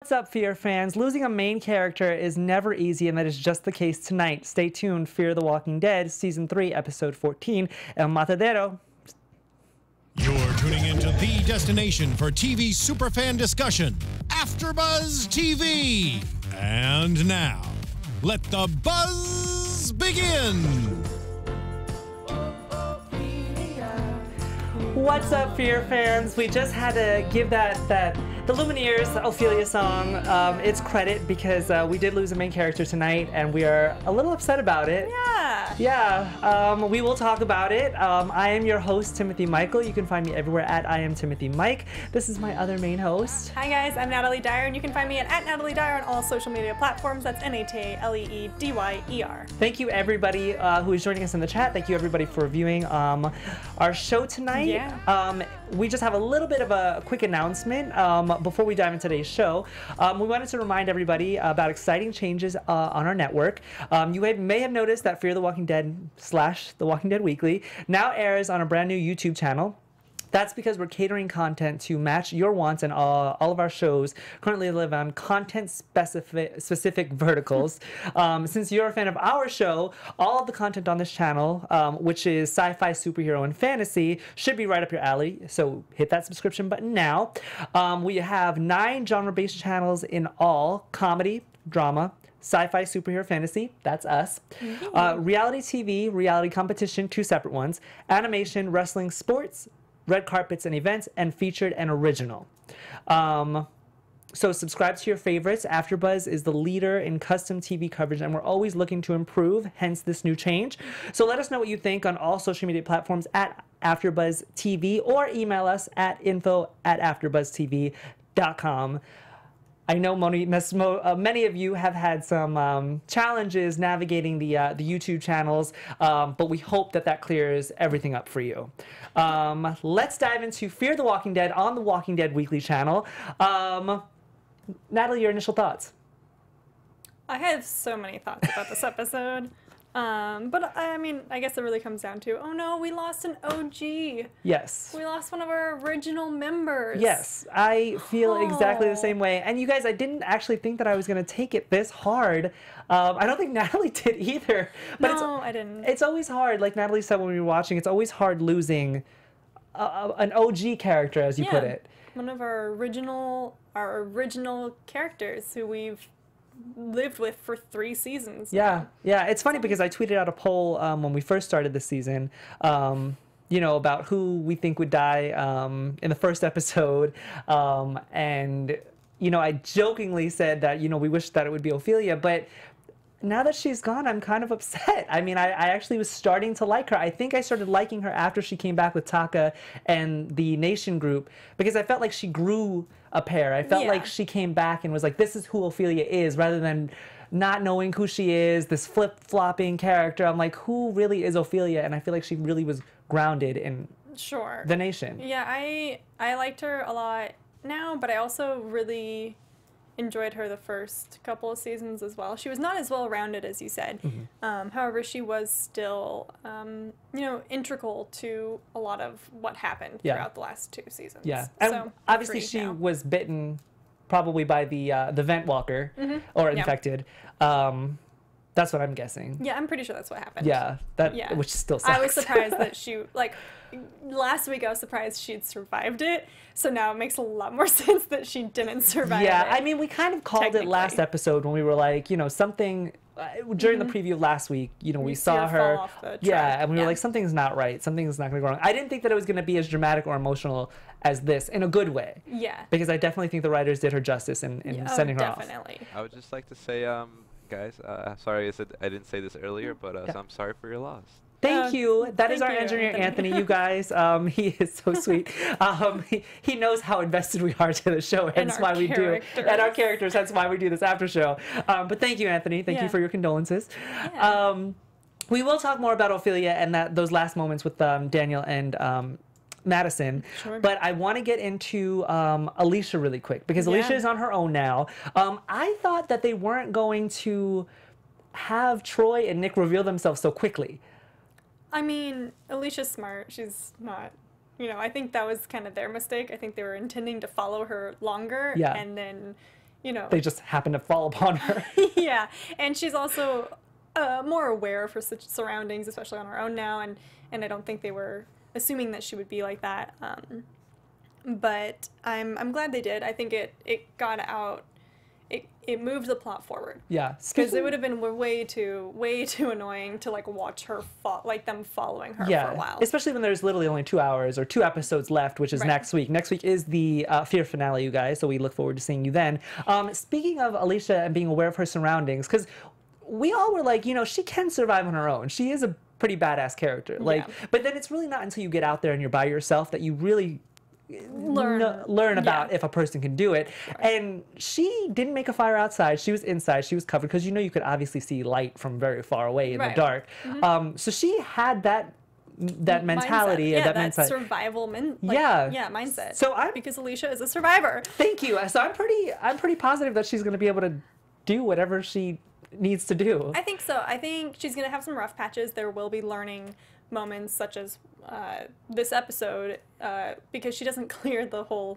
What's up, Fear fans? Losing a main character is never easy, and that is just the case tonight. Stay tuned. Fear the Walking Dead, Season 3, Episode 14, El Matadero. You're tuning into the destination for TV superfan discussion, AfterBuzz TV. And now, let the buzz begin. What's up, Fear fans? We just had to give the Lumineers Ophelia song its credit because we did lose a main character tonight, and we are a little upset about it. Yeah, we will talk about it. I am your host, Timothy Michael. You can find me everywhere at I am Timothy Mike. This is my other main host. Hi guys, I'm Natalie Dyer, and you can find me at Natalie Dyer on all social media platforms. That's NATALEEDYER. Thank you everybody who is joining us in the chat. Thank you everybody for viewing our show tonight. Yeah. We just have a little bit of a quick announcement before we dive into today's show. We wanted to remind everybody about exciting changes on our network. You may have noticed that Fear the Walking Dead / The Walking Dead Weekly now airs on a brand new YouTube channel. That's because we're catering content to match your wants, and all of our shows currently live on content-specific verticals. Since you're a fan of our show, all of the content on this channel, which is sci-fi, superhero, and fantasy, should be right up your alley, so hit that subscription button now. We have 9 genre-based channels in all: comedy, drama, sci-fi, superhero, fantasy, that's us. Reality TV, reality competition, 2 separate ones, animation, wrestling, sports, red carpets and events, and featured and original. So subscribe to your favorites. AfterBuzz is the leader in custom TV coverage, and we're always looking to improve, hence this new change. So let us know what you think on all social media platforms at AfterBuzz TV, or email us at info@AfterBuzzTV.com. I know many of you have had some challenges navigating the YouTube channels, but we hope that clears everything up for you. Let's dive into Fear the Walking Dead on the Walking Dead Weekly channel. Natalie, your initial thoughts? I have so many thoughts about this episode. But I mean, I guess it really comes down to, oh no, we lost an OG. Yes. We lost one of our original members. Yes, I feel exactly the same way. And you guys, I didn't actually think that I was going to take it this hard. I don't think Natalie did either. But no, I didn't. It's always hard, like Natalie said when we were watching, it's always hard losing an OG character, as you put it. One of our original characters who we've lived with for 3 seasons. Yeah, it's funny because I tweeted out a poll when we first started this season, you know, about who we think would die in the first episode, and you know, I jokingly said that, you know, we wish that it would be Ophelia, but now that she's gone, I'm kind of upset. I mean, I actually was starting to like her. I think I started liking her after she came back with Taka and the Nation group, because I felt like she grew a pair. I felt like she came back and was like, this is who Ophelia is, rather than not knowing who she is, this flip-flopping character. I'm like, who really is Ophelia? And I feel like she really was grounded in the Nation. Yeah, I liked her a lot now, but I also really enjoyed her the first couple of seasons as well. She was not as well-rounded as you said. However, she was still, you know, integral to a lot of what happened throughout the last 2 seasons. Yeah, and so obviously she was bitten probably by the vent walker or infected. That's what I'm guessing. Yeah, I'm pretty sure that's what happened. Yeah, which still sucks. I was surprised that she, like, last week I was surprised she'd survived it, so now it makes a lot more sense that she didn't survive it. Yeah, I mean, we kind of called it last episode when we were like, you know, something, during the preview of last week, you know, we saw her, fall off the track. And we were like, something's not right, something's not going to go wrong. I didn't think that it was going to be as dramatic or emotional as this, in a good way. Yeah. Because I definitely think the writers did her justice in sending her off. Definitely. I would just like to say, guys, sorry I didn't say this earlier, but so I'm sorry for your loss. Thank you. That is our engineer, Anthony. You guys, he is so sweet. He knows how invested we are to the show, hence why we do it. And our characters, hence why we do this after show. But thank you, Anthony. Thank you for your condolences. We will talk more about Ophelia and those last moments with Daniel and Madison, but I want to get into Alicia really quick, because Alicia is on her own now. I thought that they weren't going to have Troy and Nick reveal themselves so quickly. I mean, Alicia's smart. She's not, you know, I think that was kind of their mistake. I think they were intending to follow her longer and then, you know. They just happen to fall upon her. Yeah, and she's also more aware of her surroundings, especially on her own now, and I don't think they were assuming that she would be like that. But I'm glad they did. I think it got out. It moved the plot forward. Yeah, Because it would have been way too annoying to like watch her them following her for a while. Especially when there's literally only 2 hours or 2 episodes left, which is next week. Next week is the Fear finale, you guys, so we look forward to seeing you then. Speaking of Alicia and being aware of her surroundings, because we all were like, you know, she can survive on her own. She is a pretty badass character. Like, but then it's really not until you get out there and you're by yourself that you really learn about if a person can do it. And she didn't make a fire outside. She was inside. She was covered because, you know, you could obviously see light from very far away in the dark. So she had that mentality, mindset. That mindset. Survival mindset. So because Alicia is a survivor. Thank you. So I'm pretty positive that she's going to be able to do whatever she needs to do. I think so. I think she's going to have some rough patches. There will be learning moments such as this episode because she doesn't clear the whole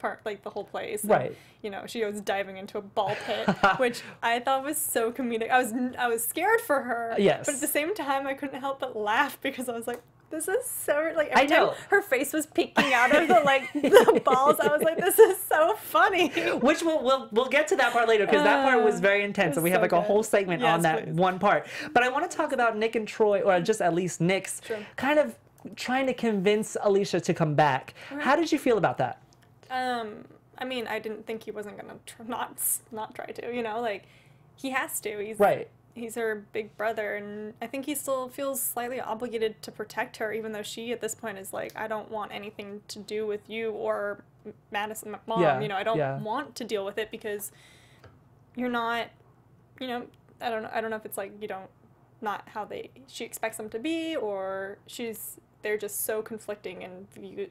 the whole place. Right. And, you know, she goes diving into a ball pit, which I thought was so comedic. I was scared for her. Yes. But at the same time, I couldn't help but laugh because I was like, this is so, like, I know. her face was peeking out of the balls. I was like, this is so funny. Which we'll get to that part later because that part was very intense, and we have like a whole segment on that one part. But I want to talk about Nick and Troy, or just at least Nick's kind of trying to convince Alicia to come back. How did you feel about that? I mean, I didn't think he wasn't gonna not try to. You know, like he has to. He's her big brother, and I think he still feels slightly obligated to protect her, even though she, at this point, is like, I don't want anything to do with you or Madison McMahon. Yeah, you know, I don't want to deal with it because you're not, you know, I don't know if it's like not how she expects them to be, or they're just so conflicting in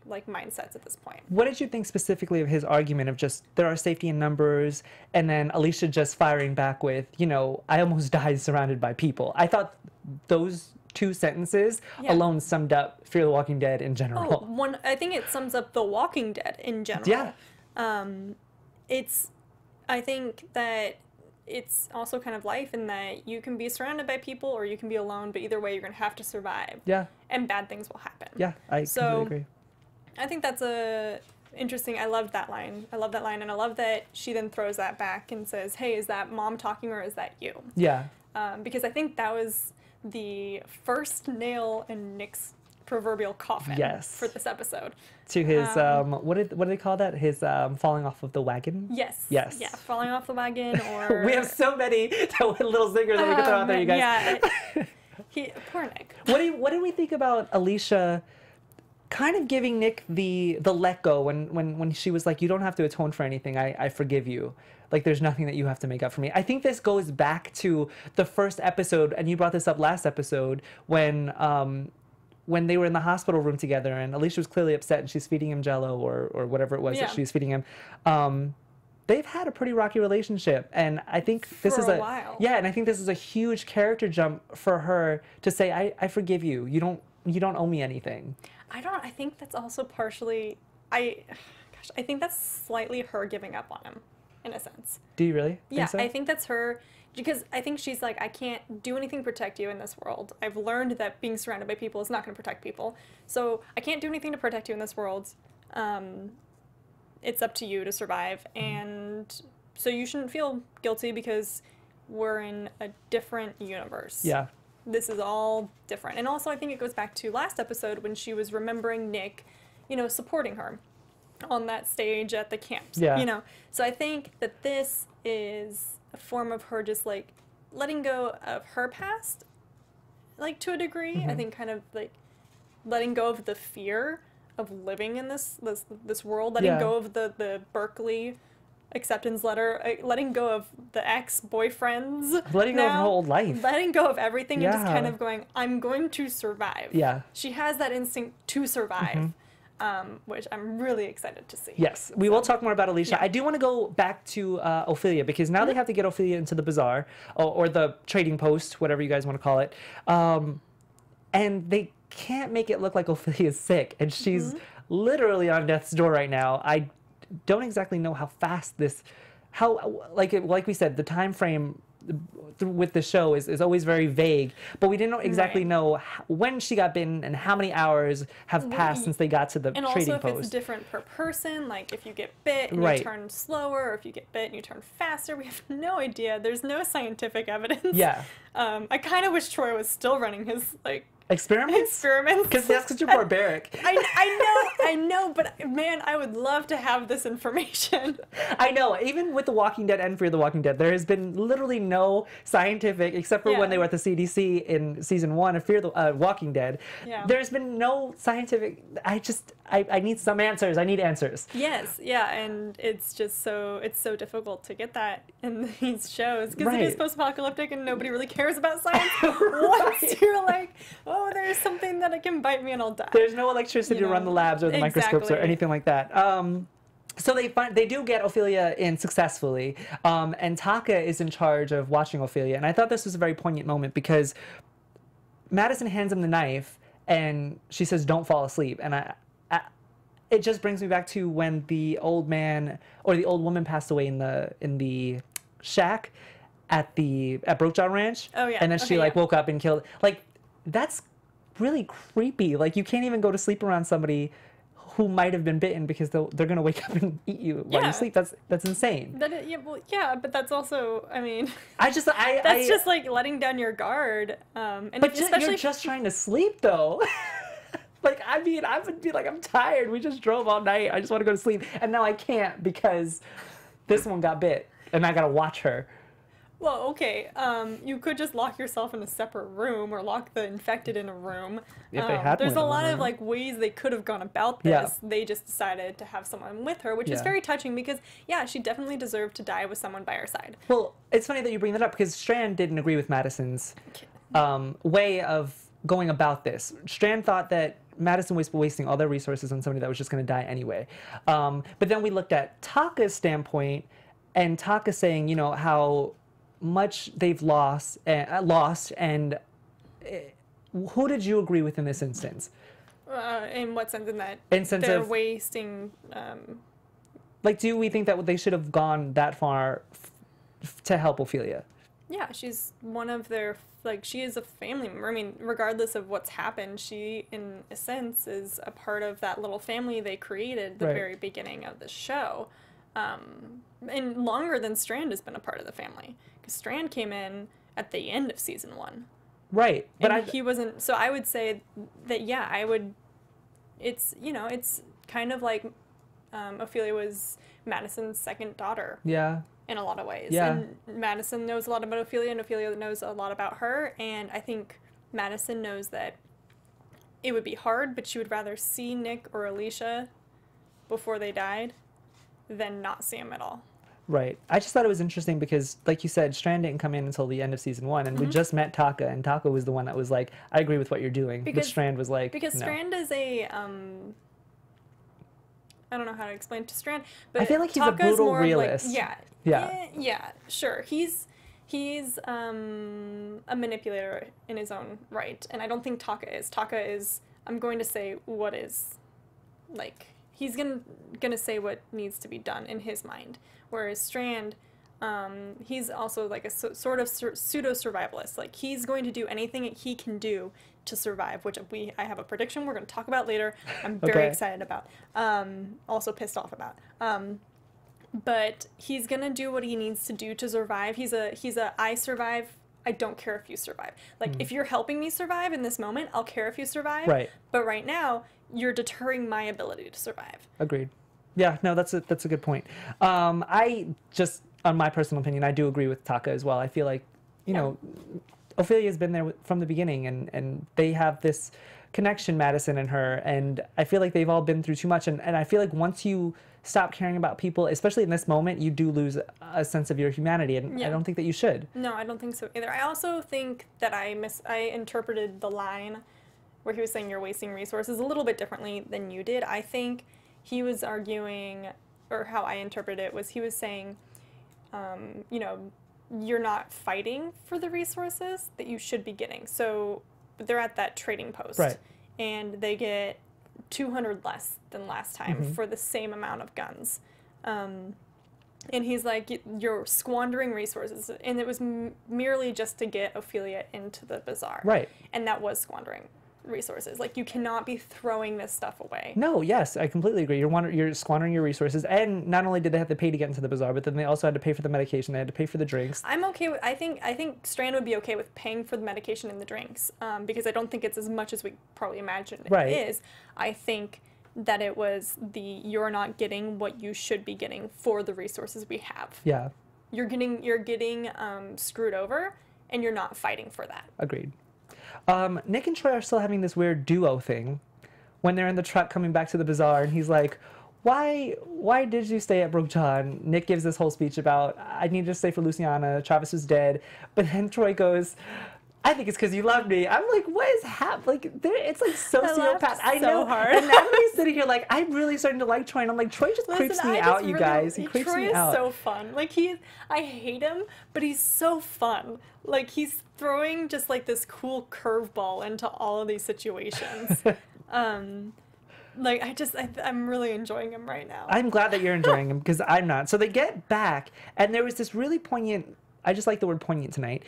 mindsets at this point. What did you think specifically of his argument of just there are safety in numbers, and then Alicia just firing back with, you know, I almost died surrounded by people? I thought those two sentences alone summed up Fear the Walking Dead in general. I think it sums up The Walking Dead in general. Yeah. I think that it's also kind of life in that you can be surrounded by people or you can be alone, but either way, you're going to have to survive. Yeah. And bad things will happen. Yeah, I completely agree. I think that's interesting. I love that line. And I love that she then throws that back and says, hey, is that mom talking or is that you? Yeah. Because I think that was the first nail in Nick's proverbial coffin for this episode. To his what do they call that? His falling off of the wagon? Yes. Yeah, falling off the wagon, or we have so many little zingers that we can throw out there, you guys. Yeah. Poor Nick. What do we think about Alicia kind of giving Nick the let go when she was like, you don't have to atone for anything, I forgive you. Like, there's nothing that you have to make up for me. I think this goes back to the first episode, and you brought this up last episode, when they were in the hospital room together and Alicia was clearly upset and she's feeding him Jell-O or whatever it was that she's feeding him. They've had a pretty rocky relationship, and I think this is a while. Yeah, and I think this is a huge character jump for her to say, I forgive you. You don't owe me anything. I think that's also partially I think that's slightly her giving up on him in a sense. Do you really? Yeah, think so? I think that's her. Because I think she's like, I can't do anything to protect you in this world. I've learned that being surrounded by people is not going to protect people. So I can't do anything to protect you in this world. It's up to you to survive. And so you shouldn't feel guilty because we're in a different universe. Yeah. This is all different. And also I think it goes back to last episode when she was remembering Nick, you know, supporting her on that stage at the camps. Yeah. You know, so I think that this is a form of her just like letting go of her past, like to a degree. I think kind of like letting go of the fear of living in this world, letting go of the Berkeley acceptance letter, letting go of the ex-boyfriends, letting go of her old life, letting go of everything, and just kind of going, I'm going to survive. Yeah, she has that instinct to survive. Which I'm really excited to see. Yes, we will talk more about Alicia. I do want to go back to Ophelia, because now they have to get Ophelia into the bazaar, or the trading post, whatever you guys want to call it. And they can't make it look like Ophelia's sick, and she's literally on death's door right now. I don't exactly know how fast this how like we said, the time frame with the show is always very vague, but we didn't exactly Right. know when she got bitten and how many hours have passed since they got to the And trading also if post. it's different per person, like if you get bit and Right. you turn slower, or if you get bit and you turn faster, we have no idea. There's no scientific evidence. Yeah. I kind of wish Troy was still running his Experiments? experiments. Because that's because you're barbaric. I know, but man, I would love to have this information. I know. Even with The Walking Dead and Fear the Walking Dead, there has been literally no scientific, except for Yeah. when they were at the CDC in season 1 of Fear the Walking Dead. Yeah. There's been no scientific. I need some answers. I need answers. Yes, yeah, and it's so difficult to get that in these shows because it Right. is post-apocalyptic and nobody really cares about science. Once you're like, oh, there's something that it can bite me and I'll die. There's no electricity You to run know, the labs or the microscopes or exactly. anything like that. So they do get Ophelia in successfully, and Taka is in charge of watching Ophelia. And I thought this was a very poignant moment because Madison hands him the knife, and she says, "Don't fall asleep." And it just brings me back to when the old man or the old woman passed away in the shack at Brokejaw Ranch. Oh, yeah. And then she Okay, yeah. woke up and killed. That's really creepy. You can't even go to sleep around somebody who might have been bitten because they're gonna wake up and eat you while Yeah. you sleep. That's insane. But that's also, I mean, That's that's just like letting down your guard. And But especially you're just trying to sleep though. I would be like, I'm tired. We just drove all night. I just want to go to sleep, and now I can't because this one got bit, and I gotta watch her. Well, okay. You could just lock yourself in a separate room or lock the infected in a room. If they had there's one a in the lot of room. ways they could have gone about this. Yeah. They just decided to have someone with her, which is Yeah. very touching because she definitely deserved to die with someone by her side. Well, it's funny that you bring that up because Strand didn't agree with Madison's way of going about this. Strand thought that Madison was wasting all their resources on somebody that was just going to die anyway. But then we looked at Taka's standpoint, and Taka saying, how much they've lost, and who did you agree with in this instance? In what sense? In that In sense they're of- wasting. Do we think that they should have gone that far to help Ophelia? Yeah, she's one of their, she is a family member. I mean, regardless of what's happened, she, in a sense, is a part of that little family they created at the Right. very beginning of the show. And longer than Strand has been a part of the family. Because Strand came in at the end of season 1. Right. But And he wasn't, so I would say that, it's kind of like Ophelia was Madison's second daughter yeah. in a lot of ways. Yeah. And Madison knows a lot about Ophelia, and Ophelia knows a lot about her. And I think Madison knows that it would be hard, but she would rather see Nick or Alicia before they died than not see him at all. Right. I just thought it was interesting because, like you said, Strand didn't come in until the end of season 1, and we just met Taka, and Taka was the one that was like, I agree with what you're doing. But Strand was like, Because no. Strand is a, I don't know how to explain to Strand, but I feel like he's a Taka is brutal more of, realist. Yeah, sure. He's a manipulator in his own right, and I don't think Taka is. Taka is, I'm going to say what is, he's gonna say what needs to be done in his mind, whereas Strand, he's also like a sort of pseudo-survivalist. He's going to do anything he can do to survive, which I have a prediction we're going to talk about later. I'm very Okay. excited about. Also pissed off about. But he's going to do what he needs to do to survive. He's a I survive, I don't care if you survive. If you're helping me survive in this moment, I'll care if you survive. Right. But right now, you're deterring my ability to survive. Agreed. Yeah, no, that's a good point. I just, on my personal opinion, I do agree with Taka as well. I feel like, Ophelia's been there from the beginning, and they have this connection, Madison and her, and I feel like they've all been through too much, and I feel like once you stop caring about people, especially in this moment, you do lose a sense of your humanity, and Yeah. I don't think that you should. No, I don't think so either. I also think that I interpreted the line where he was saying you're wasting resources a little bit differently than you did. I think he was arguing, or how I interpreted it was he was saying, you're not fighting for the resources that you should be getting. So they're at that trading post. Right. And they get 200 less than last time for the same amount of guns. And he's like, you're squandering resources. And it was merely just to get Ophelia into the bazaar. Right. And that was squandering resources. Like, you cannot be throwing this stuff away. No, yes, I completely agree. You're squandering your resources. And not only did they have to pay to get into the bazaar, but then they also had to pay for the medication. They had to pay for the drinks. I'm okay with, I think Strand would be okay with paying for the medication and the drinks, because I don't think it's as much as we probably imagine it is. I think that it was you're not getting what you should be getting for the resources we have. Yeah. You're getting screwed over, and you're not fighting for that. Agreed. Nick and Troy are still having this weird duo thing when they're in the truck coming back to the bazaar, and he's like, why did you stay at Brook John? Nick gives this whole speech about, I need to stay for Luciana, Travis is dead. But then Troy goes, I think it's because you love me. I'm like, what is happening? Like, it's like sociopath. I know. Hard. And Natalie's sitting here like, I'm really starting to like Troy. And I'm like, Troy just creeps me out, you guys. He creeps me out. Troy is so fun. Like, I hate him, but he's so fun. Like, he's throwing just like this cool curveball into all of these situations. Like, I'm really enjoying him right now. I'm glad that you're enjoying him because I'm not. So they get back, and there was this really poignant, I just like the word poignant tonight,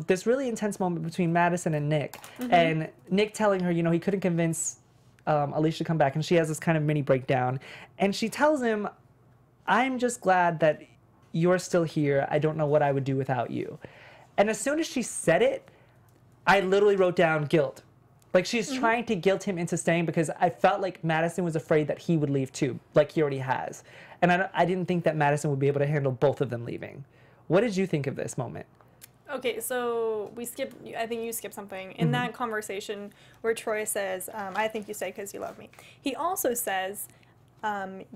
this really intense moment between Madison and Nick. And Nick telling her, he couldn't convince Alicia to come back, and she has this kind of mini breakdown. And she tells him, I'm just glad that you're still here. I don't know what I would do without you. And as soon as she said it, I literally wrote down guilt. Like, she's trying to guilt him into staying because I felt like Madison was afraid that he would leave too, like he already has. And I didn't think that Madison would be able to handle both of them leaving. What did you think of this moment? Okay, so I think you skipped something. In that conversation where Troy says, I think you stay because you love me. He also says,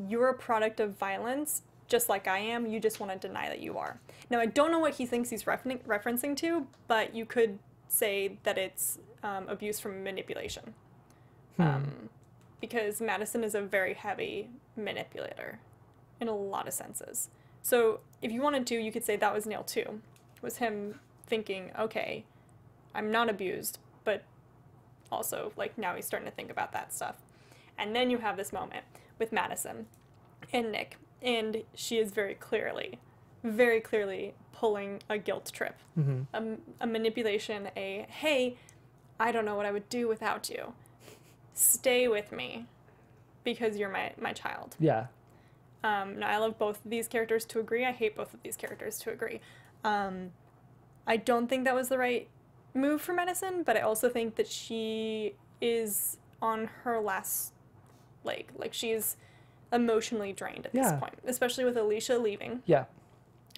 you're a product of violence, just like I am. You just want to deny that you are. Now, I don't know what he thinks he's referencing to, but you could say that it's abuse from manipulation. Because Madison is a very heavy manipulator in a lot of senses. So if you wanted to, you could say that was nail 2. Was him thinking, okay, I'm not abused, but also, like, now he's starting to think about that stuff. And then you have this moment with Madison and Nick, and she is very clearly pulling a guilt trip, a manipulation, hey, I don't know what I would do without you. Stay with me because you're my child. Yeah. Now, I love both of these characters to agree. I hate both of these characters to agree. I don't think that was the right move for Madison, but I also think that she is on her last leg. Like, she's emotionally drained at this point, especially with Alicia leaving. Yeah.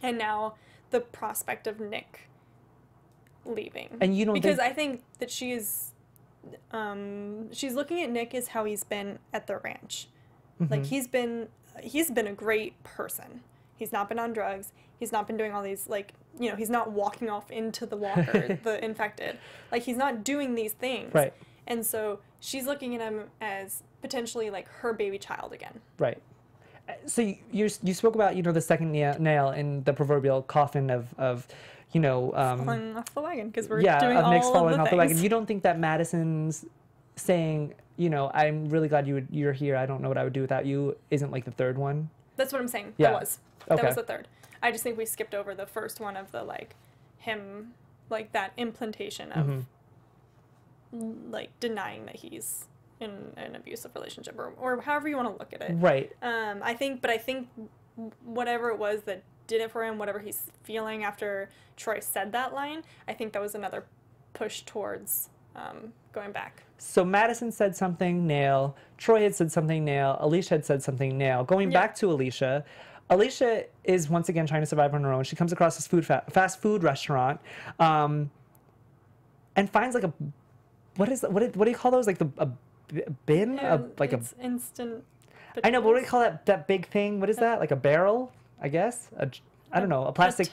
And now the prospect of Nick leaving. And you don't because I think that she's looking at Nick as how he's been at the ranch. Like, he's been a great person. He's not been on drugs. He's not been doing all these, like, he's not walking off into the walker, the infected. Like, he's not doing these things. Right. And so she's looking at him as potentially, like, her baby child again. Right. So you spoke about, the second nail in the proverbial coffin of falling off the wagon, because we're doing all Nick's falling of the off things. the wagon. You don't think that Madison's saying, I'm really glad you're here. I don't know what I would do without you, isn't like the third one? That's what I'm saying. Yeah. That was the third. I just think we skipped over the first one of the, like, him, like, that implantation of like, denying that he's in an abusive relationship, or however you want to look at it. Right. I think whatever it was that did it for him, whatever he's feeling after Troy said that line, I think that was another push towards going back. So Madison said something, nail. Troy had said something, nail. Alicia had said something, nail. Going back to Alicia is once again trying to survive on her own. She comes across this fast food restaurant, and finds, like, what do you call those? Like a bin? It's instant potatoes. I know, but what do you call that big thing? What is that? Like a barrel, I guess? I don't know, a plastic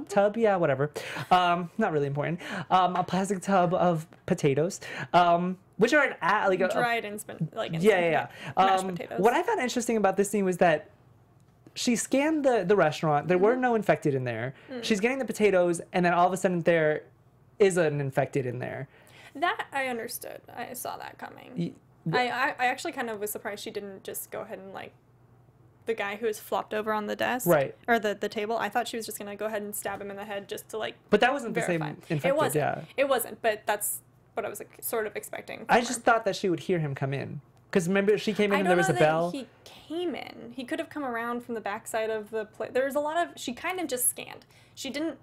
tub? Yeah, whatever. Not really important. A plastic tub of potatoes, which are dried instant, like, yeah. Mashed potatoes. What I found interesting about this scene was that she scanned the restaurant. There were no infected in there. She's getting the potatoes, and then all of a sudden there is an infected in there. That I understood. I saw that coming. I actually kind of was surprised she didn't just go ahead and, like, the guy who was flopped over on the desk, Right. or the table. I thought she was just gonna go ahead and stab him in the head just to like. But that wasn't verify. the same infected. It wasn't. Yeah. It wasn't. But that's what I was like, sort of expecting. From I her. just thought that she would hear him come in. Because remember, she came in I and don't there was know a that bell. he came in. He could have come around from the backside of the place. There was a lot of. She kind of just scanned. She didn't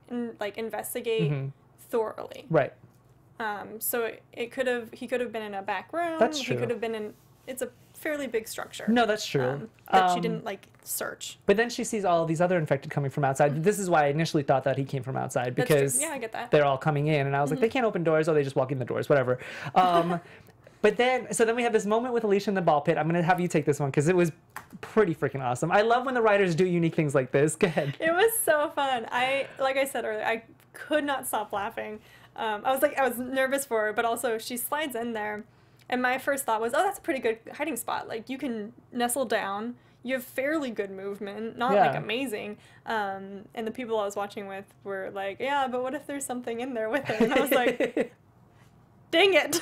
investigate thoroughly. Right. So it could have. He could have been in a back room. That's true. He could have been in. It's a fairly big structure. No, that's true. That she didn't like search. But then she sees all these other infected coming from outside. This is why I initially thought that he came from outside, That's true. because Yeah, I get that. they're all coming in, and I was like, they can't open doors, or they just walk in the doors, whatever. But then we have this moment with Alicia in the ball pit. I'm gonna have you take this one because it was pretty freaking awesome. I love when the writers do unique things like this. Go ahead. It was so fun. Like I said earlier, I could not stop laughing. I was nervous for her, but also she slides in there, and my first thought was, oh, that's a pretty good hiding spot. Like you can nestle down. You have fairly good movement, not like amazing. And the people I was watching with were like, yeah, but what if there's something in there with her? And I was like, dang it.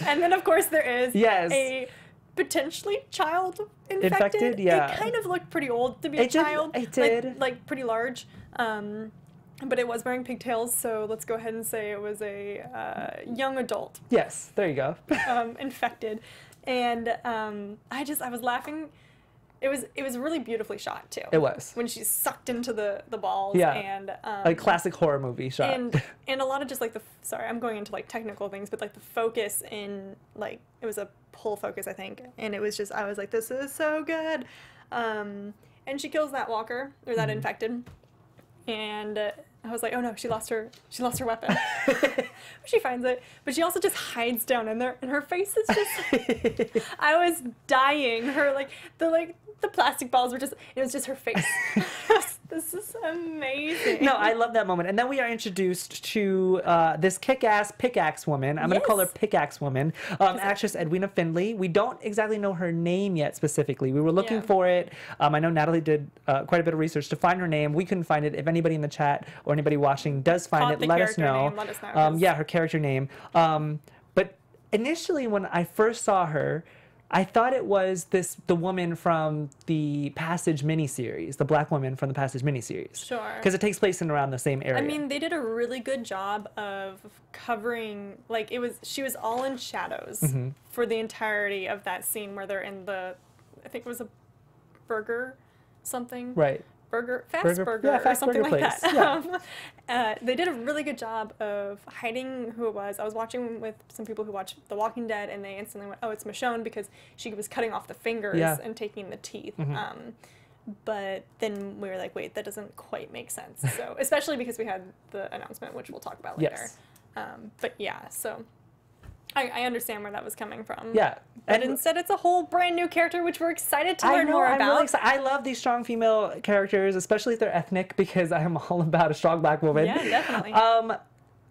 And then of course there is a potentially child infected. Yeah. It kind of looked pretty old to be a child. It did. Like pretty large. But it was wearing pigtails, so let's go ahead and say it was a young adult. Yes, there you go. Infected. And I was laughing. It was really beautifully shot too. It was. When she's sucked into the balls. Yeah. And like classic horror movie shot. And a lot of just like sorry, I'm going into like technical things, but like the focus in like it was a pull focus, I think, and it was just I was like, this is so good. And she kills that walker or that infected, and I was like, oh no, she lost her weapon. She finds it, but she also just hides down in there, and her face is just. I was dying. Her the plastic balls were just. It was just her face. This is amazing. No, I love that moment. And then we are introduced to this kick-ass pickaxe woman. I'm going to call her Pickaxe Woman. Actress Edwina Findlay. We don't exactly know her name yet specifically. We were looking for it. I know Natalie did quite a bit of research to find her name. We couldn't find it. If anybody in the chat or anybody watching does find it, let us know. Let us know. Yeah, her character name. But initially when I first saw her, I thought it was the woman from the Passage miniseries, the black woman from the Passage miniseries. Sure. Because it takes place in around the same area. I mean, they did a really good job of covering, like, she was all in shadows for the entirety of that scene where they're in I think it was a burger something. Right. Fast burger, yeah, or something like place. that. Yeah. They did a really good job of hiding who it was. I was watching with some people who watch The Walking Dead, and they instantly went, oh, it's Michonne, because she was cutting off the fingers and taking the teeth. But then we were like, wait, that doesn't quite make sense. So, especially because we had the announcement, which we'll talk about later. Yes. But yeah, so I understand where that was coming from. Yeah. But instead, it's a whole brand new character, which we're excited to learn more about. I'm really excited. I love these strong female characters, especially if they're ethnic, because I am all about a strong black woman. Yeah, definitely.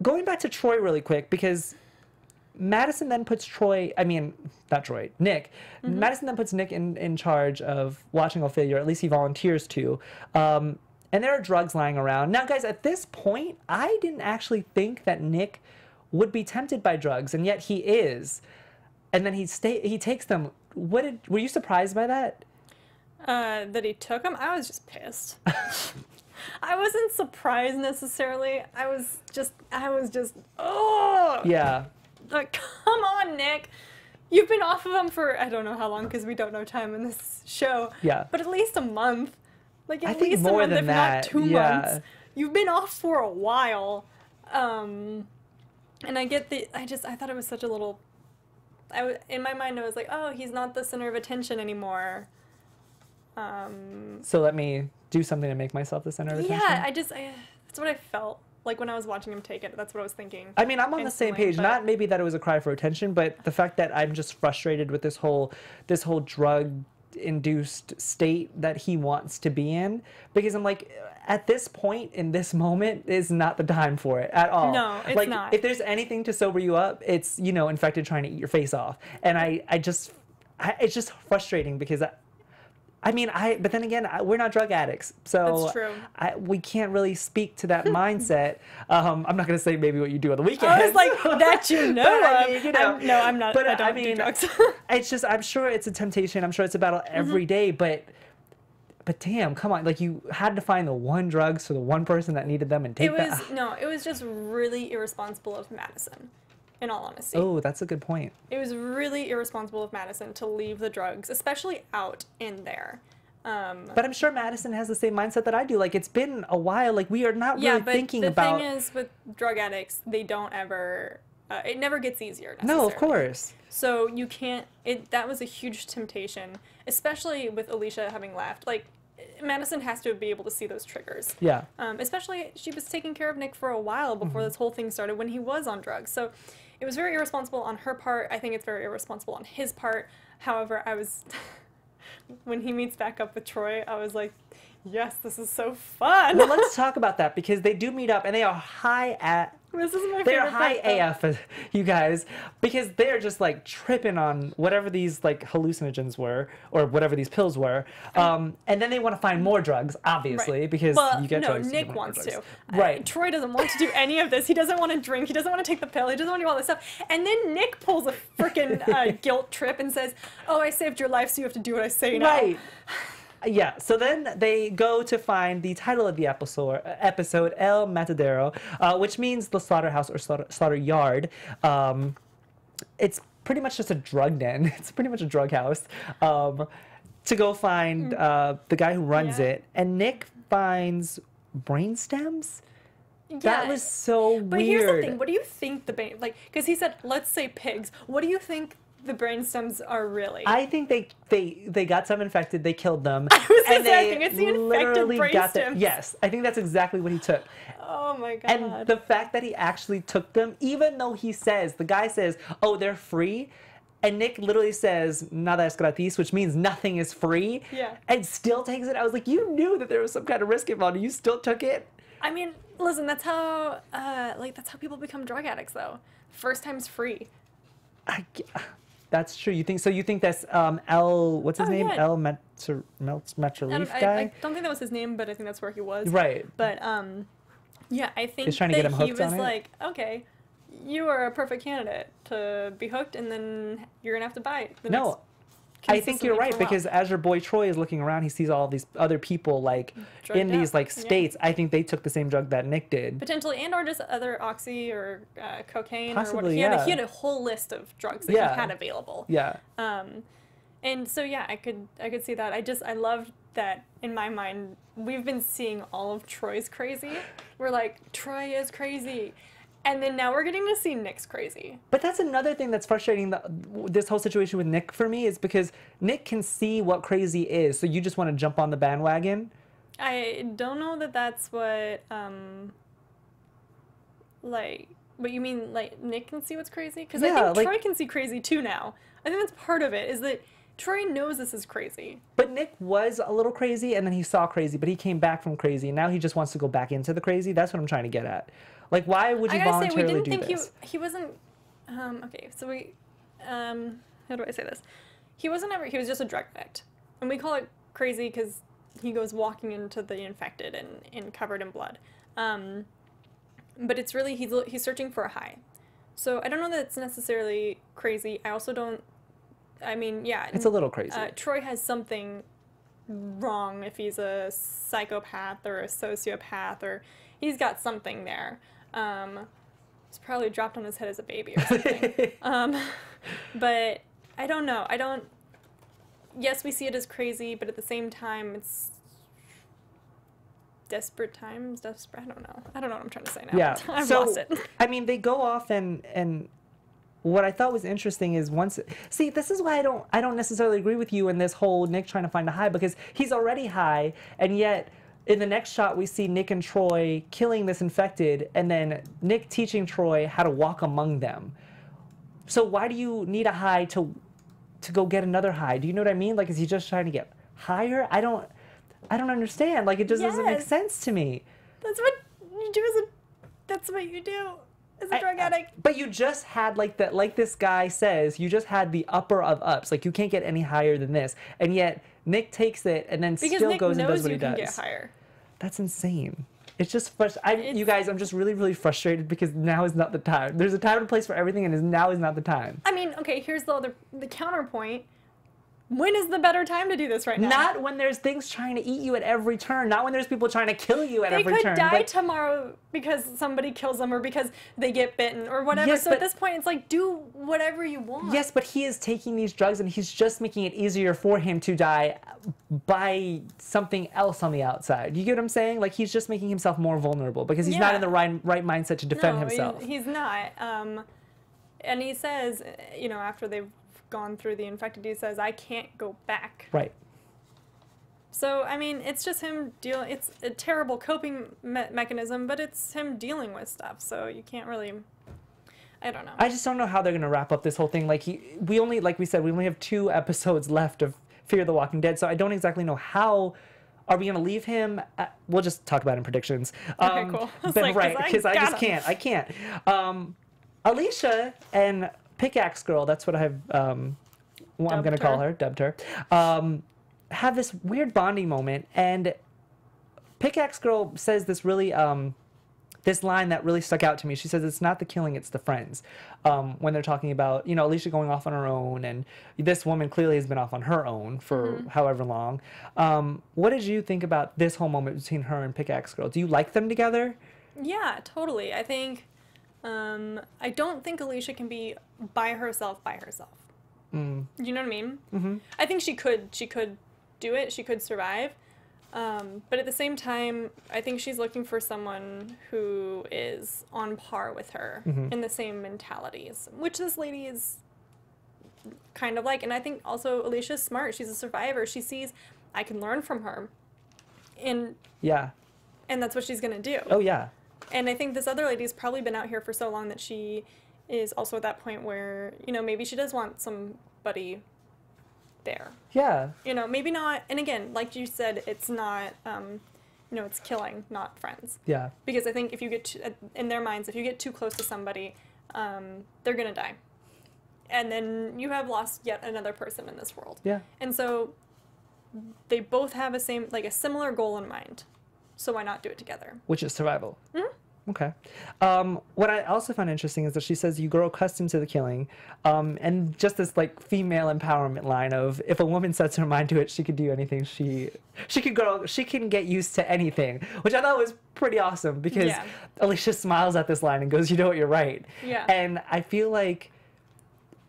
Going back to Troy really quick, because Madison then puts Nick. Madison then puts Nick in charge of watching Ophelia, or at least he volunteers to. And there are drugs lying around. Now, guys, at this point, I didn't actually think that Nick would be tempted by drugs, and yet he is. And then he takes them. Were you surprised by that? That he took them? I was just pissed. I wasn't surprised necessarily. I was just, oh! Yeah. Like, come on, Nick. You've been off of them for, I don't know how long, because we don't know time in this show. Yeah. But at least a month. Like, at I think least more a month, than if that. not 2 months. You've been off for a while. And I get I thought it was such a little, in my mind I was like, oh, he's not the center of attention anymore. So let me do something to make myself the center of attention? Yeah, that's what I felt like when I was watching him take it. That's what I was thinking. I mean, I'm on the same page. Not maybe that it was a cry for attention, but the fact that I'm just frustrated with this whole drug-induced state that he wants to be in, because I'm like, at this point in this moment is not the time for it at all. No, it's not. If there's anything to sober you up, it's infected trying to eat your face off, and it's just frustrating because I mean, but then again, we're not drug addicts, so That's true. we can't really speak to that mindset. I'm not gonna say maybe what you do on the weekends. I was like, that you know But, I of. mean, you know, No, I'm not. but, I don't I do mean, drugs. it's just, I'm sure it's a temptation. I'm sure it's a battle every day, but damn, come on. Like, you had to find the one drugs for the one person that needed them and take that. It was just really irresponsible of Madison, in all honesty. Oh, that's a good point. It was really irresponsible of Madison to leave the drugs, especially out in there. But I'm sure Madison has the same mindset that I do. Like, it's been a while. Like, we are not really thinking the about... thing is, with drug addicts, they don't ever... it never gets easier, No, necessarily. of course. So you can't... That was a huge temptation, especially with Alicia having left. Like, Madison has to be able to see those triggers. Yeah. Especially, she was taking care of Nick for a while before this whole thing started when he was on drugs. So it was very irresponsible on her part. I think it's very irresponsible on his part. However, I was... when he meets back up with Troy, I was like, yes, this is so fun. Well, let's talk about that, because they do meet up and they are high at... This is my They're favorite high part, though. AF, you guys, because they're just like tripping on whatever these like hallucinogens were, or whatever these pills were. And then they want to find more drugs, obviously, Right. because Well, you get no, drugs. Nick get more wants drugs. to. Right. Troy doesn't want to do any of this. He doesn't want to drink. He doesn't want to take the pill. He doesn't want to do all this stuff. And then Nick pulls a freaking guilt trip and says, "Oh, I saved your life, so you have to do what I say now." Right. Yeah, so then they go to find the title of the episode El Matadero, which means the slaughterhouse or slaughter yard. It's pretty much just a drug den. It's pretty much a drug house, to go find the guy who runs Yeah. it. And Nick finds brain stems? Yeah. That was so But weird. here's the thing. What do you think the brain... Like, because he said, let's say pigs. What do you think the brain stems are really? I think they got some infected, they killed them. I was gonna and say, I they think it's the infected literally brain got them. stems. Yes, I think that's exactly what he took. Oh my god. And the fact that he actually took them, even though the guy says, oh, they're free. And Nick literally says, nada es gratis, which means nothing is free. Yeah. And still takes it. I was like, you knew that there was some kind of risk involved. You still took it? I mean, listen, that's how people become drug addicts, though. First time's free. That's true. You think that's what's his name? yeah. El Metrolief I guy? don't think that was his name, but I think that's where he was. Right. But yeah, I think He's trying to get him he hooked was on it? like, okay, you are a perfect candidate to be hooked, and then you're gonna have to buy it. No, I think you're right, because as your boy Troy is looking around, he sees all these other people like Drugged in these out, like yeah. states. I think they took the same drug that Nick did. potentially, and or just other oxy or cocaine or Possibly, what. yeah. He had a whole list of drugs that Yeah. he had available. Yeah. And so yeah, I could see that. I loved that in my mind. We've been seeing all of Troy's crazy. We're like, Troy is crazy. And then now we're getting to see Nick's crazy. But that's another thing that's frustrating, this whole situation with Nick for me, is because Nick can see what crazy is, so you just want to jump on the bandwagon. I don't know that that's what, but you mean, like, Nick can see what's crazy? Because I Yeah, think like- Troy can see crazy too now. I think that's part of it, is that Troy knows this is crazy. But Nick was a little crazy, and then he saw crazy, but he came back from crazy, and now he just wants to go back into the crazy. That's what I'm trying to get at. Like, why would you I gotta say, we voluntarily didn't do think this? he wasn't, okay, so how do I say this? He was just a drug addict. And we call it crazy because he goes walking into the infected and covered in blood. But it's really, he's searching for a high. So I don't know that it's necessarily crazy. I also don't, I mean, yeah. It's a little crazy. Troy has something wrong if he's a psychopath or a sociopath, or he's got something there. It's probably dropped on his head as a baby or something. But I don't know. Yes, we see it as crazy, but at the same time, it's desperate times. I don't know. I don't know what I'm trying to say now. Yeah. I've so, lost it. I mean, they go off and what I thought was interesting is see, this is why I don't necessarily agree with you in this whole Nick trying to find a high, because he's already high, and yet in the next shot we see Nick and Troy killing this infected, and then Nick teaching Troy how to walk among them. So why do you need a high to go get another high? Do you know what I mean? Like, is he just trying to get higher? I don't understand. Like, it just doesn't make Yes. sense to me. That's what you do. That's what you do. is a drug addict. But you just had like that, like this guy says, you just had the upper of ups. Like you can't get any higher than this, and yet Nick takes it and then Because still Nick goes and does knows what you he can does. get higher. That's insane. It's just you guys, I'm just really, really frustrated because now is not the time. There's a time and place for everything, and now is not the time. I mean, okay, here's the counterpoint. When is the better time to do this right now? Not when there's things trying to eat you at every turn. Not when there's people trying to kill you at every turn. They could die but tomorrow because somebody kills them or because they get bitten or whatever. Yes, so but- at this point, it's like, do whatever you want. Yes, but he is taking these drugs and he's just making it easier for him to die by something else on the outside. You get what I'm saying? Like he's just making himself more vulnerable because he's not Yeah. in the right mindset to defend No, himself. He's not. And he says, you know, after they've gone through the infected, he says, I can't go back. Right. So, I mean, it's just him dealing, it's a terrible coping mechanism, but it's him dealing with stuff. So you can't really, I don't know. I just don't know how they're going to wrap up this whole thing. Like we only have 2 episodes left of Fear the Walking Dead. So I don't exactly know how. Are we going to leave him? We'll just talk about it in predictions. Okay, cool. I was But like, right, because I just gotta- can't. I can't. Alicia and Pickaxe Girl, that's what I'm going to call her, dubbed her, have this weird bonding moment. And Pickaxe Girl says this really, this line that really stuck out to me. She says, it's not the killing, it's the friends. When they're talking about, you know, Alicia going off on her own, and this woman clearly has been off on her own for however long. What did you think about this whole moment between her and Pickaxe Girl? Do you like them together? Yeah, totally. I think, I don't think Alicia can be by herself. You know what I mean? Mm-hmm. I think she could do it. She could survive. But at the same time, I think she's looking for someone who is on par with her in the same mentalities, which this lady is kind of like. And I think also Alicia's smart. She's a survivor. She sees I can learn from her. And Yeah. that's what she's going to do. Oh, yeah. And I think this other lady's probably been out here for so long that she is also at that point where, you know, maybe she does want somebody there. Yeah. You know, maybe not. And again, like you said, it's not, you know, it's killing, not friends. Yeah. Because I think if you get, in their minds, if you get too close to somebody, they're going to die. And then you have lost yet another person in this world. Yeah. And so they both have a similar goal in mind. So why not do it together? Which is survival. Mm-hmm. Okay. What I also find interesting is that she says you grow accustomed to the killing, and just this like female empowerment line of if a woman sets her mind to it, she could do anything. She can get used to anything, which I thought was pretty awesome because Yeah. Alicia smiles at this line and goes, "You know what? You're right." Yeah. And I feel like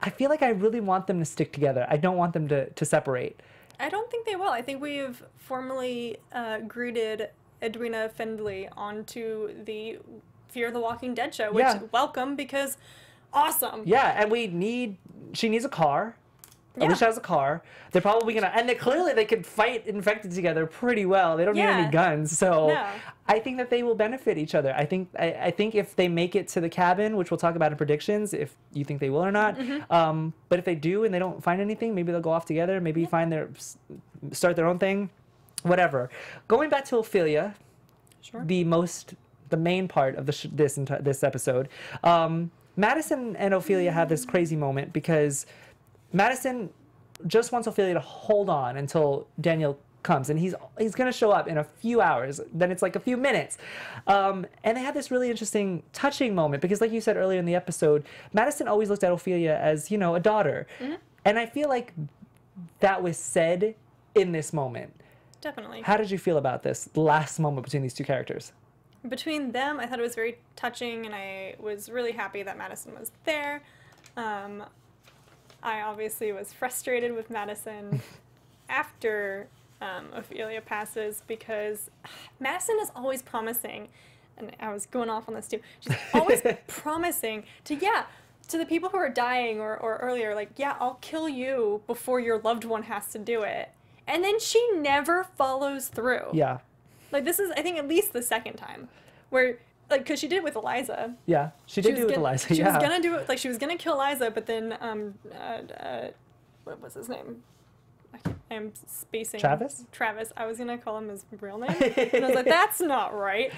I really want them to stick together. I don't want them to separate. I don't think they will. I think we've formally greeted Edwina Findlay onto the Fear the Walking Dead show, which Yeah. welcome because awesome. Yeah, and she needs a car. Yeah. Alicia has a car. They're probably gonna, and they could fight infected together pretty well. They don't need Yeah. any guns, so No. I think that they will benefit each other. I think if they make it to the cabin, which we'll talk about in predictions, if you think they will or not. Mm-hmm. But if they do and they don't find anything, maybe they'll go off together. Maybe start their own thing, whatever. Going back to Ophelia, Sure. the main part of this episode. Madison and Ophelia have this crazy moment because Madison just wants Ophelia to hold on until Daniel comes, and he's going to show up in a few hours. Then it's like a few minutes, and they have this really interesting, touching moment because, like you said earlier in the episode, Madison always looked at Ophelia as, you know, a daughter, and I feel like that was said in this moment. Definitely. How did you feel about this last moment between these two characters? Between them, I thought it was very touching, and I was really happy that Madison was there. I obviously was frustrated with Madison after Ophelia passes because Madison is always promising, and I was going off on this too, she's always promising to the people who are dying or earlier, like, yeah, I'll kill you before your loved one has to do it. And then she never follows through. Yeah. Like, this is, I think, at least the second time. Where, like, because she did it with Eliza. Yeah, she did do it with Eliza, She yeah. was going to do it, like, she was going to kill Eliza, but then, what was his name? I'm spacing. Travis? Travis. I was going to call him his real name. And I was like, that's not right.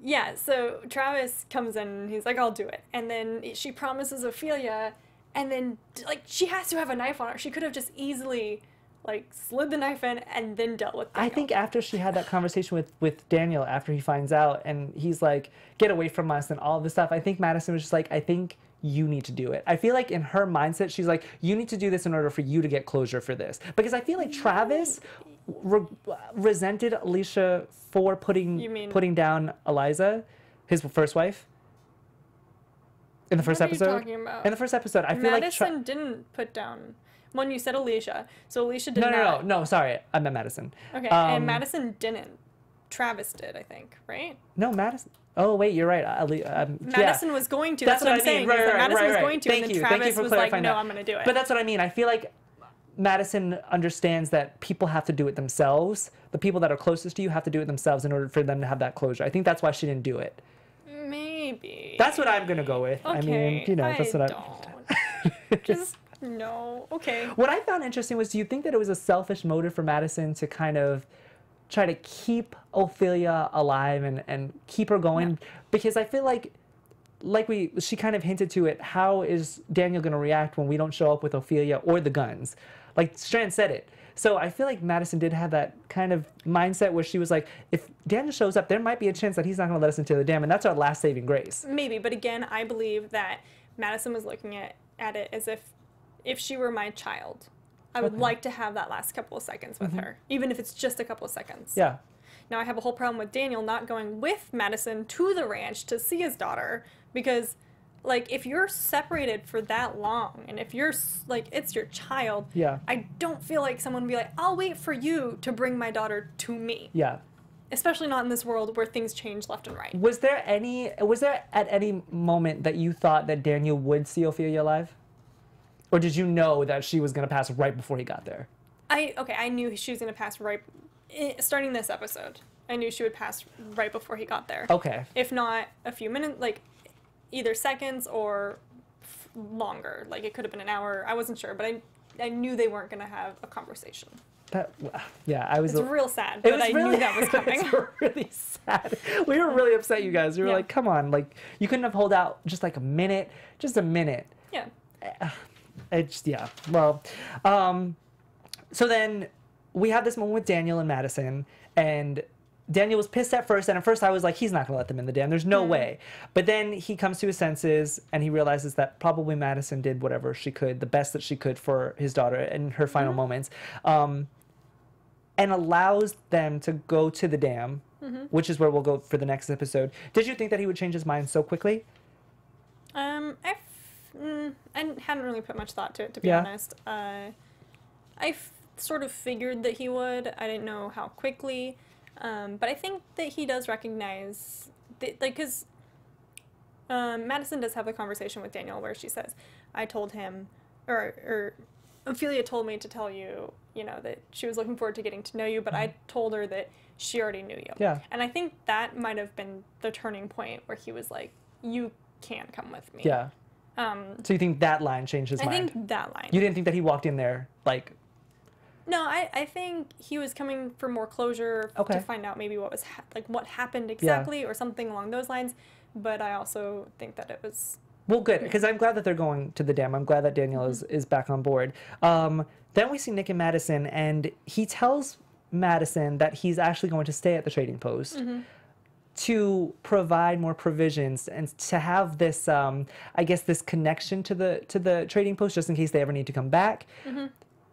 Yeah, so Travis comes in and he's like, I'll do it. And then she promises Ophelia, and then, like, she has to have a knife on her. She could have just easily, like, slid the knife in and then dealt with Daniel. I think after she had that conversation with Daniel, after he finds out, and he's like, get away from us and all of this stuff, I think Madison was just like, I think you need to do it. I feel like in her mindset, she's like, you need to do this in order for you to get closure for this. Because I feel like Travis resented Alicia for putting down Eliza, his first wife. In the first episode? What are you talking about? In the first episode, I feel Madison like didn't put down. When you said Alicia, so Alicia did no, not. no, sorry, I meant Madison. Okay, and Madison didn't. Travis did, I think, right? No, Madison. Oh wait, you're right. Madison was going to. That's what I'm saying. Right, is that Madison was right. going to, Thank and then you. Thank you Travis for was like, clarifying "No, that. I'm going to do it." But that's what I mean. I feel like Madison understands that people have to do it themselves. The people that are closest to you have to do it themselves in order for them to have that closure. I think that's why she didn't do it. Maybe. That's what I'm gonna go with. Okay, I mean, you know, that's what Just no. Okay. What I found interesting was, do you think that it was a selfish motive for Madison to kind of try to keep Ophelia alive and keep her going? Yeah. Because I feel like she kind of hinted to it, how is Daniel going to react when we don't show up with Ophelia or the guns? Like Strand said it. So I feel like Madison did have that kind of mindset where she was like, if Daniel shows up, there might be a chance that he's not going to let us into the dam, and that's our last saving grace. Maybe, but again, I believe that Madison was looking at it as if she were my child, I would like to have that last couple of seconds with her, even if it's just a couple of seconds. Yeah. Now, I have a whole problem with Daniel not going with Madison to the ranch to see his daughter, because, like, if you're separated for that long, and if you're, like, it's your child, Yeah. I don't feel like someone would be like, I'll wait for you to bring my daughter to me. Yeah. Especially not in this world where things change left and right. Was there at any moment that you thought that Daniel would see Ophelia alive? Or did you know that she was going to pass right before he got there? I knew she was going to pass right, starting this episode. I knew she would pass right before he got there. Okay. If not a few minutes, like either seconds or longer. Like it could have been an hour. I wasn't sure, but I knew they weren't going to have a conversation. I was. It's real sad, but I knew that was coming. It's really sad. We were really upset, you guys. We were like, come on, like you couldn't have held out just like a minute, just a minute. Yeah. It's Well, so then we have this moment with Daniel and Madison, and Daniel was pissed at first, and at first I was like, he's not going to let them in the dam. There's no way. But then he comes to his senses, and he realizes that probably Madison did whatever she could, the best that she could for his daughter in her final moments, and allows them to go to the dam, which is where we'll go for the next episode. Did you think that he would change his mind so quickly? I hadn't really put much thought to it, to be honest. Sort of figured that he would. I didn't know how quickly. But I think that he does recognize, that, like, because Madison does have a conversation with Daniel where she says, I told him, or Ophelia told me to tell you, you know, that she was looking forward to getting to know you, but I told her that she already knew you. Yeah. And I think that might have been the turning point where he was like, you can't come with me. Yeah. So you think that line changed his mind? I think that line. You didn't think that he walked in there like... No, I think he was coming for more closure to find out maybe what was what happened exactly or something along those lines. But I also think that it was... Well, good, because I'm glad that they're going to the dam. I'm glad that Daniel is back on board. Then we see Nick and Madison, and he tells Madison that he's actually going to stay at the trading post to provide more provisions and to have this, I guess, this connection to the trading post just in case they ever need to come back.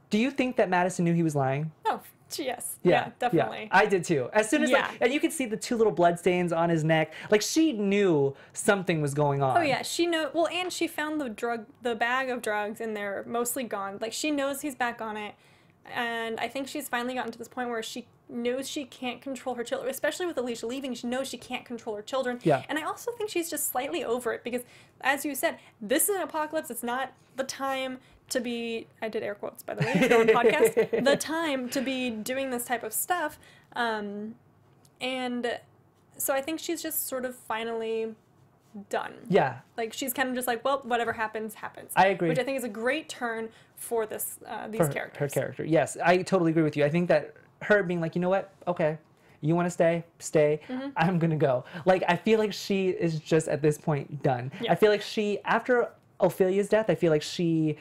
Do you think that Madison knew he was lying? Oh, yes. Yeah, definitely. Yeah. I did too. As soon as, and you could see the 2 little blood stains on his neck. Like, she knew something was going on. Oh, yeah. She know. Well, and she found the bag of drugs, and they're mostly gone. Like, she knows he's back on it. And I think she's finally gotten to this point where she knows she can't control her children, especially with Alicia leaving. She knows she can't control her children. Yeah. And I also think she's just slightly over it because, as you said, this is an apocalypse. It's not the time to be, I did air quotes, by the way, on the podcast, the time to be doing this type of stuff. And so I think she's just sort of finally done. Yeah. Like, she's kind of just like, well, whatever happens, happens. I agree. Which I think is a great turn for these characters. Her character, yes. I totally agree with you. I think that her being like, you know what, okay, you want to stay, stay. I'm gonna go. Like, I feel like she is just at this point done. Yeah. I feel like she, after Ophelia's death, I feel like she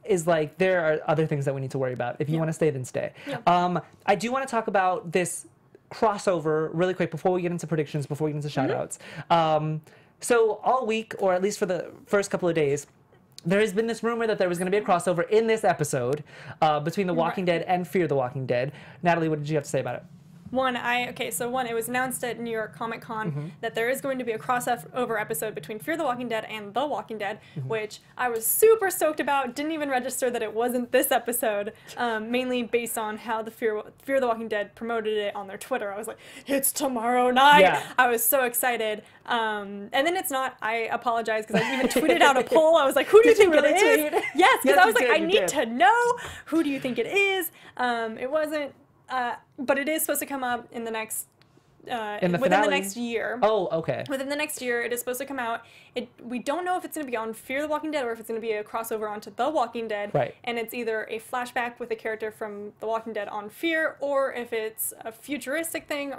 is like, there are other things that we need to worry about. If you want to stay, then stay. Yeah. I do want to talk about this crossover really quick before we get into predictions, before we get into shout outs. So all week, or at least for the first couple of days, there has been this rumor that there was going to be a crossover in this episode between The Walking Dead and Fear the Walking Dead. Natalie, what did you have to say about it? It was announced at New York Comic Con that there is going to be a crossover episode between Fear the Walking Dead and The Walking Dead, which I was super stoked about. Didn't even register that it wasn't this episode, mainly based on how the Fear the Walking Dead promoted it on their Twitter. I was like, it's tomorrow night. Yeah. I was so excited. And then it's not. I apologize because I even tweeted out a poll. I was like, who do you think really it is? tweet? Yes, because Yes, I was you like, did, I you need did. to know. Who do you think it is? It wasn't. But it is supposed to come up in the next, In the within finale? the next year. Oh, okay. Within the next year, it is supposed to come out. We don't know if it's going to be on Fear the Walking Dead or if it's going to be a crossover onto The Walking Dead. Right. And it's either a flashback with a character from The Walking Dead on Fear, or if it's a futuristic thing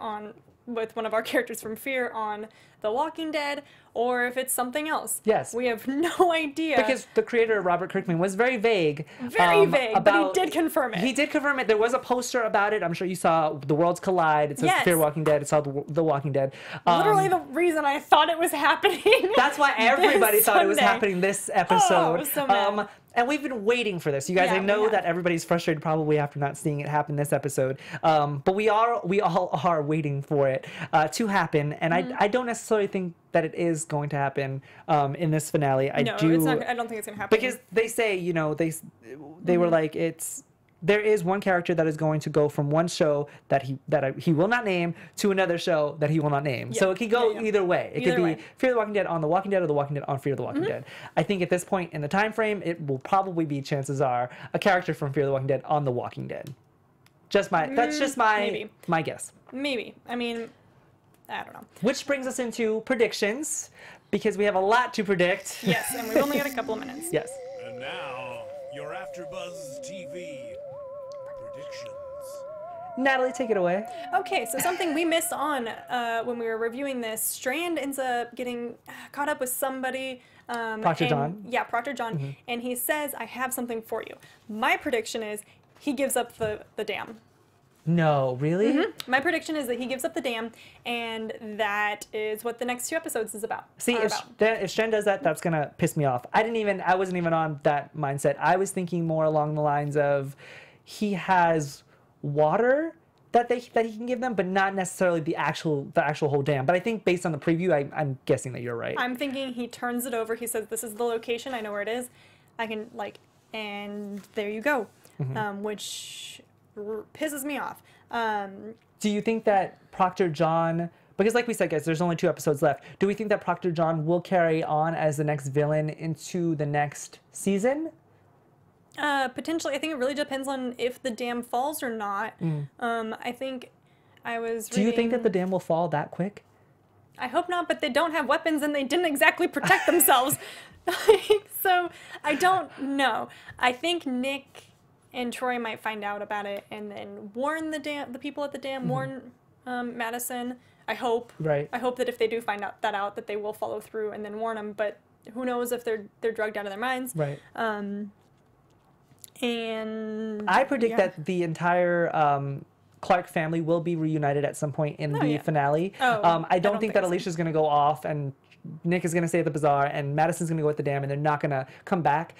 with one of our characters from Fear on The Walking Dead, or if it's something else. Yes. We have no idea. Because the creator, Robert Kirkman, was very vague. Very vague, but he about- did confirm it. He did confirm it. There was a poster about it. I'm sure you saw The Worlds Collide. It says Yes. Fear Walking Dead. It saw The Walking Dead. Literally the reason I thought it was happening. That's why everybody this thought it was Sunday. happening this episode. Oh, so mad. And we've been waiting for this. You guys, Yeah, I we know have. that everybody's frustrated probably after not seeing it happen this episode. But we all are waiting for it to happen. And Mm-hmm. I don't necessarily think that it is going to happen in this finale. No, it's not. I don't think it's gonna happen. Because they say, they were like, there is one character that is going to go from one show that he will not name to another show that he will not name. So Yeah. it could go Yeah. either way. It Either could be way. Fear the Walking Dead on The Walking Dead or The Walking Dead on Fear the Walking Dead. I think at this point in the time frame, it will probably be, chances are, a character from Fear the Walking Dead on The Walking Dead. That's just maybe. my guess. Maybe. I mean, I don't know. Which brings us into predictions, because we have a lot to predict. Yes, and we've only got a couple of minutes. Yes. And now, your AfterBuzz TV predictions. Natalie, take it away. Okay, so something we missed on when we were reviewing this, Strand ends up getting caught up with somebody. Proctor and- John. Yeah, Proctor John. And he says, I have something for you. My prediction is he gives up the dam. No, really? My prediction is that he gives up the dam, and that is what the next 2 episodes is about. See, are if about. Shen does that, that's gonna piss me off. I wasn't even on that mindset. I was thinking more along the lines of he has water that he can give them, but not necessarily the actual whole dam. But I think based on the preview, I'm guessing that you're right. I'm thinking he turns it over. He says, "This is the location. I know where it is. I can and there you go," which pisses me off. Do you think that Proctor John? Because like we said, guys, there's only 2 episodes left. Do we think that Proctor John will carry on as the next villain into the next season? Potentially, I think it really depends on if the dam falls or not. I think I was. Do you think that reading- the dam will fall that quick? I hope not, but they don't have weapons and they didn't exactly protect themselves. So I don't know. I think Nick and Troy might find out about it and then warn the people at the dam, warn Madison. I hope. Right. I hope that if they do find out that they will follow through and then warn them. But who knows if they're drugged out of their minds. Right. And I predict yeah. that the entire Clark family will be reunited at some point in the yeah. finale. Oh, I don't think think that so. Alicia's going to go off and Nick is going to stay at the bazaar and Madison's going to go at the dam and they're not going to come back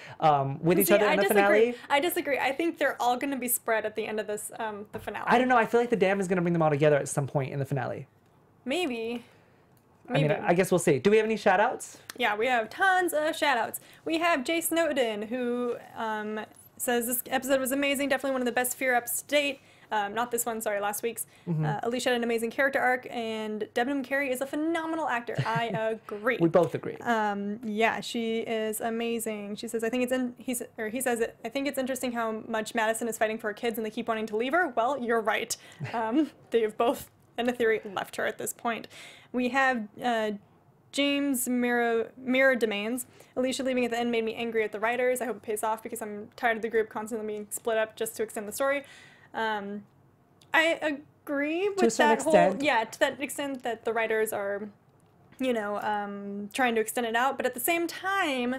with each See, other in I the disagree. finale. I disagree. I think they're all going to be spread at the end of this the finale. I don't know. I feel like the dam is going to bring them all together at some point in the finale. Maybe. I mean, I guess we'll see. Do we have any shout outs? Yeah, we have tons of shout-outs. We have Jay Snowden, who says this episode was amazing, definitely one of the best Fear eps to date. Not this one, sorry, last week's. Alicia had an amazing character arc, and Debnam Carey is a phenomenal actor. I agree. We both agree. Yeah, she is amazing. She says, I think he says, I think it's interesting how much Madison is fighting for her kids and they keep wanting to leave her. Well, you're right. They have both, in a theory, left her at this point. We have James Mirror Demands. Alicia leaving at the end made me angry at the writers. I hope it pays off because I'm tired of the group constantly being split up just to extend the story. I agree with To a certain that whole. extent. Yeah, to that extent that the writers are, trying to extend it out. But at the same time,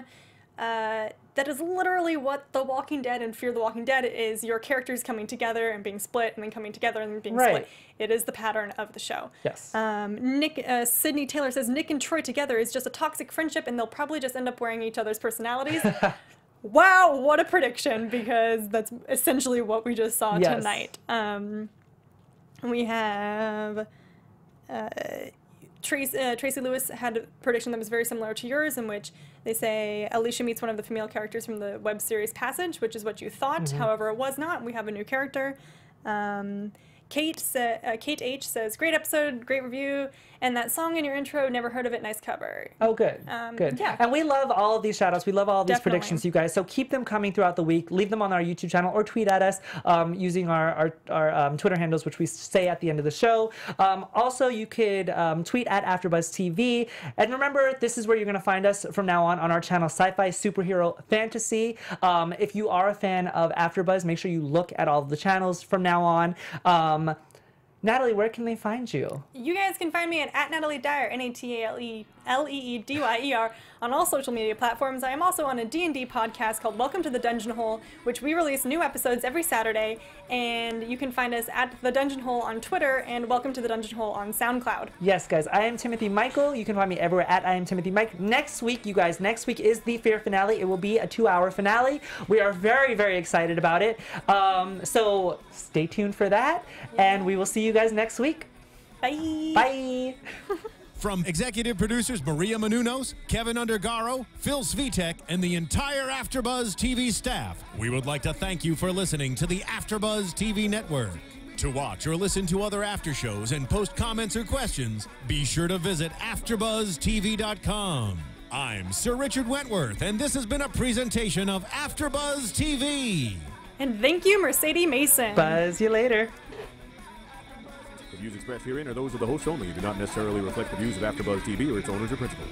that is literally what The Walking Dead and Fear the Walking Dead is: your characters coming together and being split, and then coming together and being Right. split. It is the pattern of the show. Yes. Sydney Taylor says Nick and Troy together is just a toxic friendship, and they'll probably just end up wearing each other's personalities. Wow, what a prediction! Because that's essentially what we just saw Yes. tonight. We have Tracy Lewis had a prediction that was very similar to yours, in which they say Alicia meets one of the female characters from the web series Passage, which is what you thought. However, it was not. We have a new character. Kate H says, great episode, great review, and that song in your intro, never heard of it, nice cover. Oh, good. Good. yeah. And we love all of these shout outs. We love all of these Definitely. predictions, you guys. So keep them coming throughout the week. Leave them on our YouTube channel or tweet at us using our Twitter handles, which we say at the end of the show. Also, you could tweet at AfterBuzzTV. And remember, this is where you're going to find us from now on our channel, Sci-Fi Superhero Fantasy. If you are a fan of AfterBuzz, make sure you look at all of the channels from now on. Natalie, where can they find you? You guys can find me at Natalie Dyer, NATALEEDYER, on all social media platforms. I am also on a D&D podcast called Welcome to the Dungeon Hole, which we release new episodes every Saturday, and you can find us at The Dungeon Hole on Twitter and Welcome to the Dungeon Hole on SoundCloud. Yes, guys, I am Timothy Michael. You can find me everywhere at I am Timothy Mike. Next week, you guys, next week is the Fear finale. It will be a 2-hour finale. We are very, very excited about it. So stay tuned for that, and we will see you guys next week. Bye! Bye! From executive producers Maria Menounos, Kevin Undergaro, Phil Svitek, and the entire AfterBuzz TV staff, we would like to thank you for listening to the AfterBuzz TV network. To watch or listen to other after shows and post comments or questions, be sure to visit AfterBuzzTV.com. I'm Sir Richard Wentworth, and this has been a presentation of AfterBuzz TV. And thank you, Mercedes Mason. Buzz you later. The views expressed herein are those of the hosts only and do not necessarily reflect the views of AfterBuzz TV or its owners or principals.